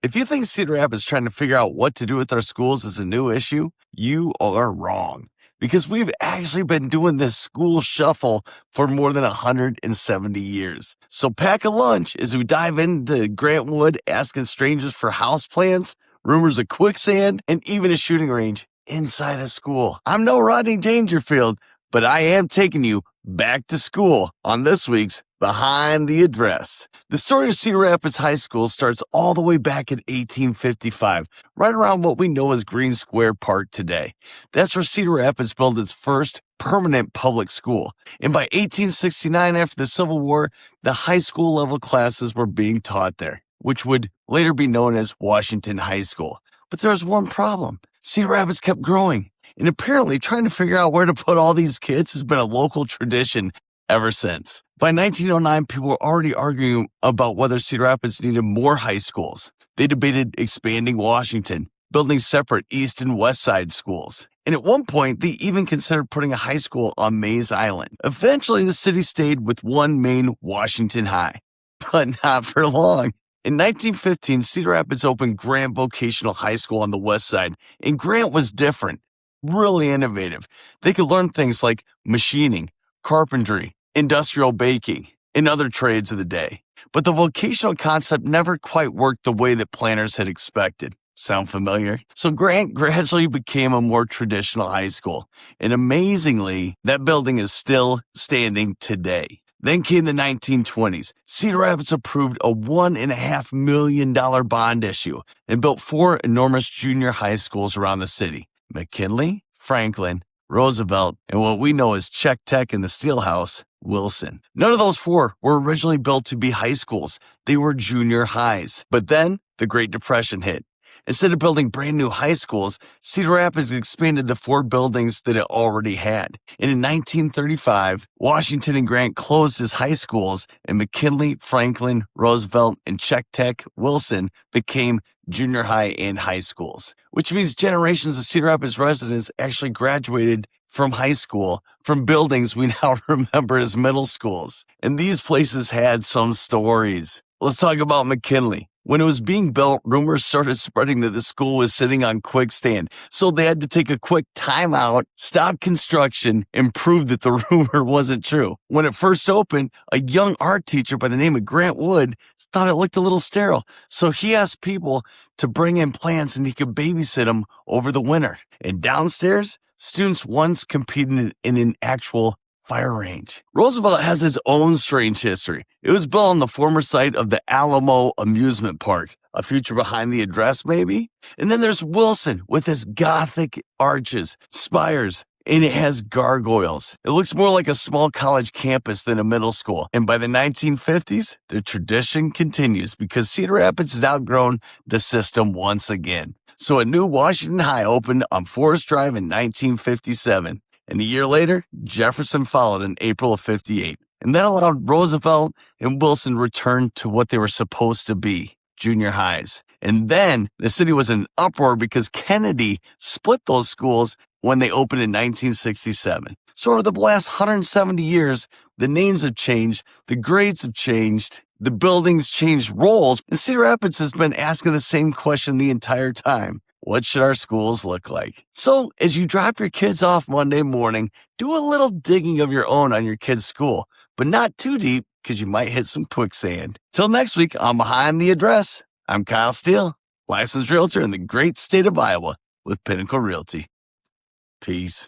If you think Cedar Rapids is trying to figure out what to do with our schools is a new issue, you are wrong. Because we've actually been doing this school shuffle for more than 170 years. So pack a lunch as we dive into Grant Wood, asking strangers for houseplants, rumors of quicksand, and even a shooting range inside a school. I'm no Rodney Dangerfield, but I am taking you back to school on this week's Behind the Address. The story of Cedar Rapids High School starts all the way back in 1855, right around what we know as Greene Square Park today. That's where Cedar Rapids built its first permanent public school. And by 1869, after the Civil War, the high school level classes were being taught there, which would later be known as Washington High School. But there was one problem. Cedar Rapids kept growing. And apparently trying to figure out where to put all these kids has been a local tradition ever since. By 1909, people were already arguing about whether Cedar Rapids needed more high schools. They debated expanding Washington, building separate east and west side schools. And at one point, they even considered putting a high school on Mays Island. Eventually, the city stayed with one main Washington High, but not for long. In 1915, Cedar Rapids opened Grant Vocational High School on the west side, and Grant was different. Really innovative. They could learn things like machining, carpentry, industrial baking, and other trades of the day. But the vocational concept never quite worked the way that planners had expected. Sound familiar? So Grant gradually became a more traditional high school. And amazingly, that building is still standing today. Then came the 1920s. Cedar Rapids approved a $1.5 million bond issue and built 4 enormous junior high schools around the city. McKinley, Franklin, Roosevelt, and what we know as Czech Tech and the Steelhouse, Wilson. None of those 4 were originally built to be high schools. They were junior highs. But then the Great Depression hit. Instead of building brand new high schools, Cedar Rapids expanded the 4 buildings that it already had. And in 1935, Washington and Grant closed as high schools, and McKinley, Franklin, Roosevelt, and Czech Tech, Wilson became junior high and high schools, which means generations of Cedar Rapids residents actually graduated from high school from buildings we now remember as middle schools. And these places had some stories. Let's talk about McKinley. When it was being built, rumors started spreading that the school was sitting on quicksand, so they had to take a quick timeout, stop construction, and prove that the rumor wasn't true. When it first opened, a young art teacher by the name of Grant Wood thought it looked a little sterile, so he asked people to bring in plants and he could babysit them over the winter. And downstairs, students once competed in an actual fire range. Roosevelt has his own strange history. It was built on the former site of the Alamo amusement park. A future behind the address, maybe? And then there's Wilson with his Gothic arches, spires, and it has gargoyles. It looks more like a small college campus than a middle school. And by the 1950s, the tradition continues because Cedar Rapids has outgrown the system once again. So a new Washington High opened on Forest Drive in 1957. And a year later, Jefferson followed in April of 58. And that allowed Roosevelt and Wilson return to what they were supposed to be, junior highs. And then the city was in uproar because Kennedy split those schools when they opened in 1967. So over the last 170 years, the names have changed, the grades have changed, the buildings changed roles, and Cedar Rapids has been asking the same question the entire time. What should our schools look like? So as you drop your kids off Monday morning, do a little digging of your own on your kids' school, but not too deep because you might hit some quicksand. Till next week on Behind the Address, I'm Kyle Steele, licensed realtor in the great state of Iowa with Pinnacle Realty. Peace.